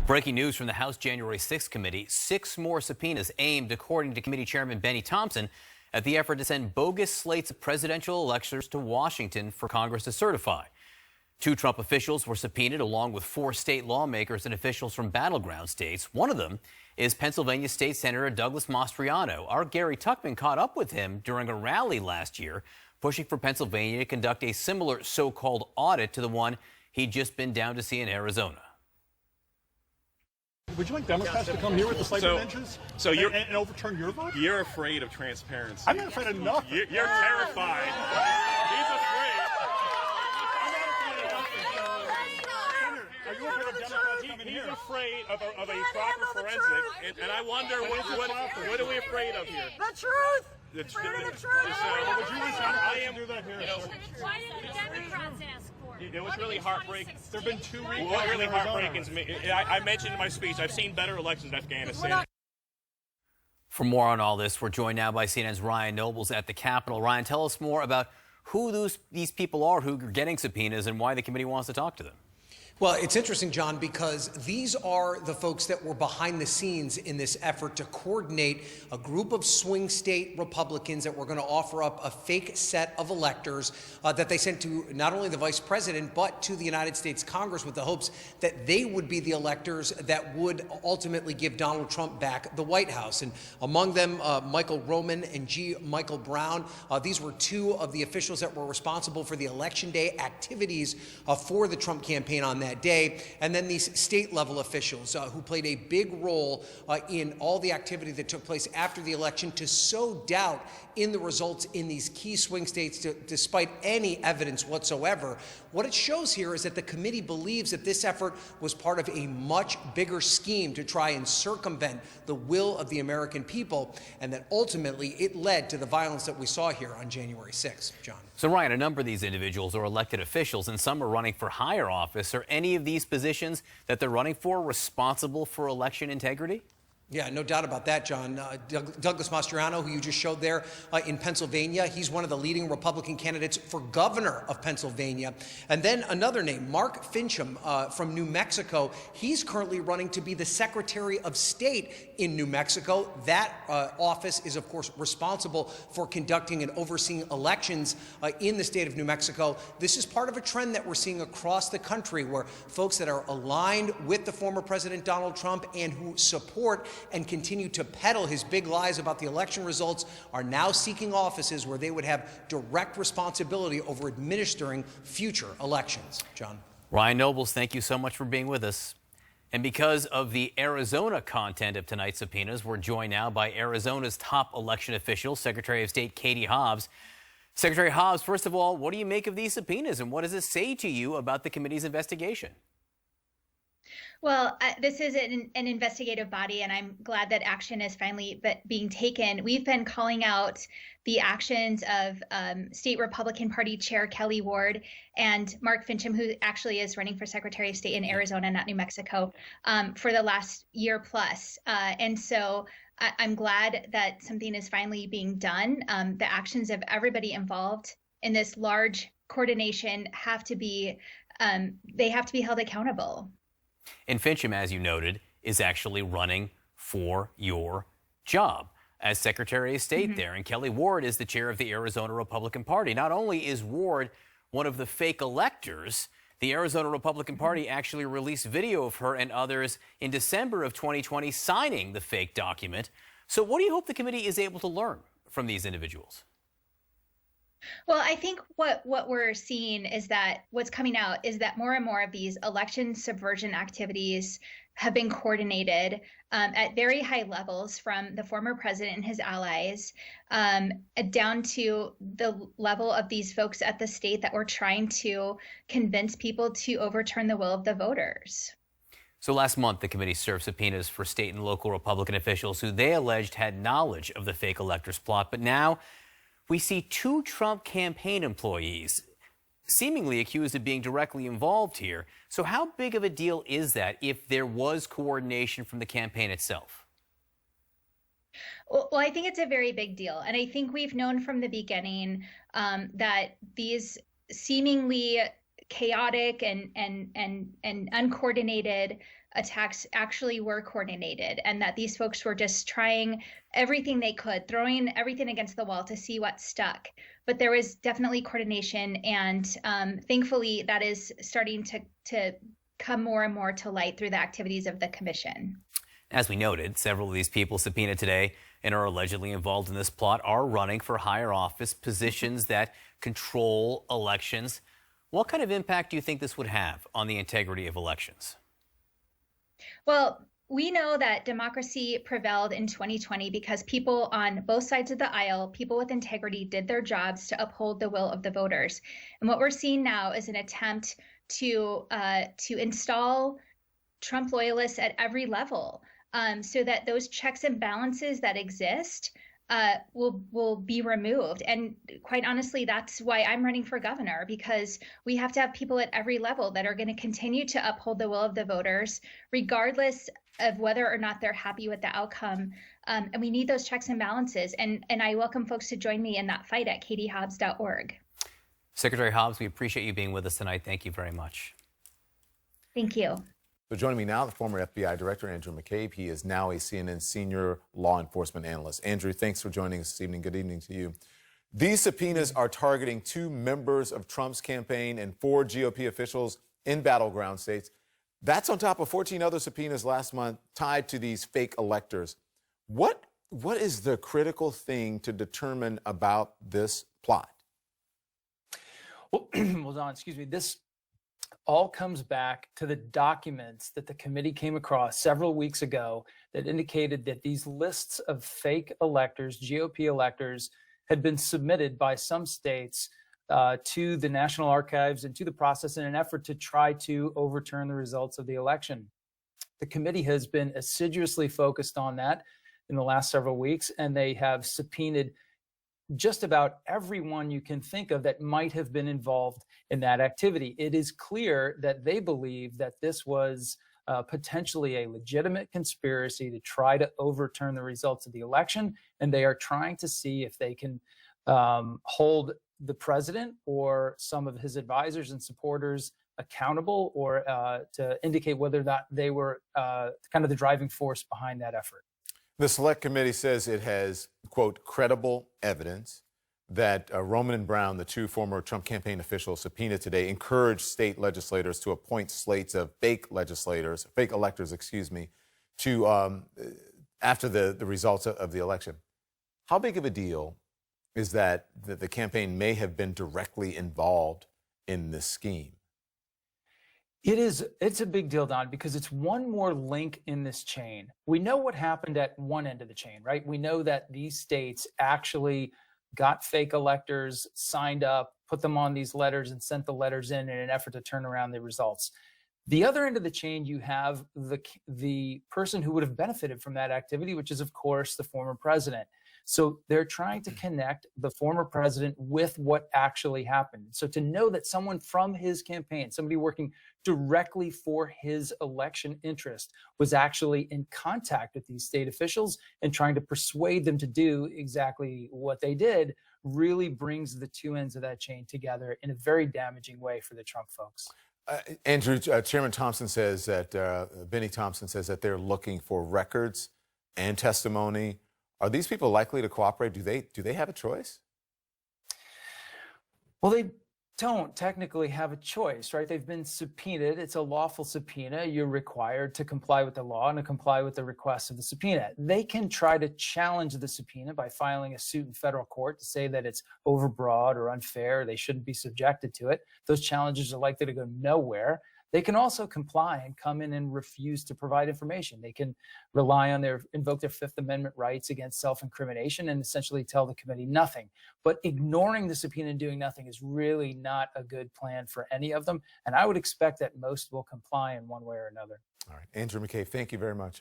Breaking news from the House January 6th committee. 6 more subpoenas aimed, according to committee chairman Benny Thompson, at the effort to send bogus slates of presidential electors to Washington for Congress to certify. 2 Trump officials were subpoenaed, along with 4 state lawmakers and officials from battleground states. One of them is Pennsylvania State Senator Douglas Mastriano. Our Gary Tuckman caught up with him during a rally last year, pushing for Pennsylvania to conduct a similar so-called audit to the one he'd just been down to see in Arizona. Would you like Democrats to come here with the sniper benches and overturn your vote? You're afraid of transparency. I'm not afraid of nothing. You're terrified. He's afraid. I'm not afraid of nothing. Are you afraid of Democrats coming here? He's afraid of a proper forensic, and I wonder what are we afraid of here? The truth. The truth. Would you want Democrats to do that here? Why didn't the Democrats ask for it? It was really heartbreaking. There have been 2 recalls. What really heartbreaking to me, I mentioned in my speech, I've seen better elections in Afghanistan. For more on all this, we're joined now by CNN's Ryan Nobles at the Capitol. Ryan, tell us more about who these people are who are getting subpoenas and why the committee wants to talk to them. Well, it's interesting, John, because these are the folks that were behind the scenes in this effort to coordinate a group of swing state Republicans that were going to offer up a fake set of electors that they sent to not only the vice president, but to the United States Congress with the hopes that they would be the electors that would ultimately give Donald Trump back the White House. And among them, Michael Roman and G. Michael Brown. These were 2 of the officials that were responsible for the Election Day activities for the Trump campaign on that day, and then these state level officials who played a big role in all the activity that took place after the election to sow doubt in the results in these key swing states despite any evidence whatsoever. What it shows here is that the committee believes that this effort was part of a much bigger scheme to try and circumvent the will of the American people, and that ultimately it led to the violence that we saw here on January 6th. John. So, Ryan, a number of these individuals are elected officials, and some are running for higher office. Are any of these positions that they're running for responsible for election integrity? Yeah, no doubt about that, John. Douglas Mastriano, who you just showed there in Pennsylvania, he's one of the leading Republican candidates for governor of Pennsylvania. And then another name, Mark Fincham from New Mexico. He's currently running to be the Secretary of State in New Mexico. That office is, of course, responsible for conducting and overseeing elections in the state of New Mexico. This is part of a trend that we're seeing across the country where folks that are aligned with the former President Donald Trump and who support and continue to peddle his big lies about the election results are now seeking offices where they would have direct responsibility over administering future elections. John. Ryan Nobles, thank you so much for being with us. And because of the Arizona content of tonight's subpoenas, we're joined now by Arizona's top election official, Secretary of State Katie Hobbs. Secretary Hobbs, first of all, what do you make of these subpoenas, and what does it say to you about the committee's investigation? Well, this is an investigative body, and I'm glad that action is finally being taken. We've been calling out the actions of State Republican Party Chair Kelly Ward and Mark Fincham, who actually is running for Secretary of State in Arizona, not New Mexico, for the last year plus. And so I'm glad that something is finally being done. The actions of everybody involved in this large coordination have to be held accountable. And Fincham, as you noted, is actually running for your job as Secretary of State there. And Kelly Ward is the chair of the Arizona Republican Party. Not only is Ward one of the fake electors, the Arizona Republican Party actually released video of her and others in December of 2020 signing the fake document. So what do you hope the committee is able to learn from these individuals? Well, I think what we're seeing is that what's coming out is that more and more of these election subversion activities have been coordinated at very high levels from the former president and his allies down to the level of these folks at the state that were trying to convince people to overturn the will of the voters. So last month, the committee served subpoenas for state and local Republican officials who they alleged had knowledge of the fake electors plot. But now we see 2 Trump campaign employees seemingly accused of being directly involved here. So how big of a deal is that if there was coordination from the campaign itself? Well, I think it's a very big deal. And I think we've known from the beginning that these seemingly chaotic and uncoordinated attacks actually were coordinated, and that these folks were just trying everything they could, throwing everything against the wall to see what stuck. But there was definitely coordination, and thankfully that is starting to come more and more to light through the activities of the commission. As we noted, several of these people subpoenaed today and are allegedly involved in this plot are running for higher office positions that control elections. What kind of impact do you think this would have on the integrity of elections? Well, we know that democracy prevailed in 2020 because people on both sides of the aisle, people with integrity, did their jobs to uphold the will of the voters. And what we're seeing now is an attempt to install Trump loyalists at every level, so that those checks and balances that exist will be removed. And quite honestly, that's why I'm running for governor, because we have to have people at every level that are going to continue to uphold the will of the voters, regardless of whether or not they're happy with the outcome. And we need those checks and balances. And I welcome folks to join me in that fight at katiehobbs.org. Secretary Hobbs, we appreciate you being with us tonight. Thank you very much. Thank you. So joining me now, the former FBI Director, Andrew McCabe. He is now a CNN senior law enforcement analyst. Andrew, thanks for joining us this evening. Good evening to you. These subpoenas are targeting 2 members of Trump's campaign and 4 GOP officials in battleground states. That's on top of 14 other subpoenas last month tied to these fake electors. What is the critical thing to determine about this plot? Well, Don, excuse me, this all comes back to the documents that the committee came across several weeks ago that indicated that these lists of fake electors, GOP electors, had been submitted by some states to the National Archives and to the process in an effort to try to overturn the results of the election. The committee has been assiduously focused on that in the last several weeks, and they have subpoenaed just about everyone you can think of that might have been involved in that activity. It is clear that they believe that this was potentially a legitimate conspiracy to try to overturn the results of the election, and they are trying to see if they can hold the president or some of his advisors and supporters accountable, or to indicate whether or not they were kind of the driving force behind that effort. The Select Committee says it has, quote, credible evidence that Roman and Brown, the 2 former Trump campaign officials subpoenaed today, encouraged state legislators to appoint slates of fake electors, to after the results of the election. How big of a deal is that the campaign may have been directly involved in this scheme? It's a big deal, Don, because it's one more link in this chain. We know what happened at one end of the chain, right? We know that these states actually got fake electors, signed up, put them on these letters, and sent the letters in an effort to turn around the results. The other end of the chain, you have the person who would have benefited from that activity, which is, of course, the former president. So they're trying to connect the former president with what actually happened. So to know that someone from his campaign, somebody working directly for his election interest, was actually in contact with these state officials and trying to persuade them to do exactly what they did, really brings the 2 ends of that chain together in a very damaging way for the Trump folks. Andrew, Chairman Thompson says that, Benny Thompson says that they're looking for records and testimony. Are these people likely to cooperate? Do they have a choice? Well, they don't technically have a choice, right? They've been subpoenaed. It's a lawful subpoena. You're required to comply with the law and to comply with the requests of the subpoena. They can try to challenge the subpoena by filing a suit in federal court to say that it's overbroad or unfair, they shouldn't be subjected to it. Those challenges are likely to go nowhere. They can also comply and come in and refuse to provide information. They can invoke their Fifth Amendment rights against self-incrimination and essentially tell the committee nothing. But ignoring the subpoena and doing nothing is really not a good plan for any of them. And I would expect that most will comply in one way or another. All right. Andrew McCabe, thank you very much.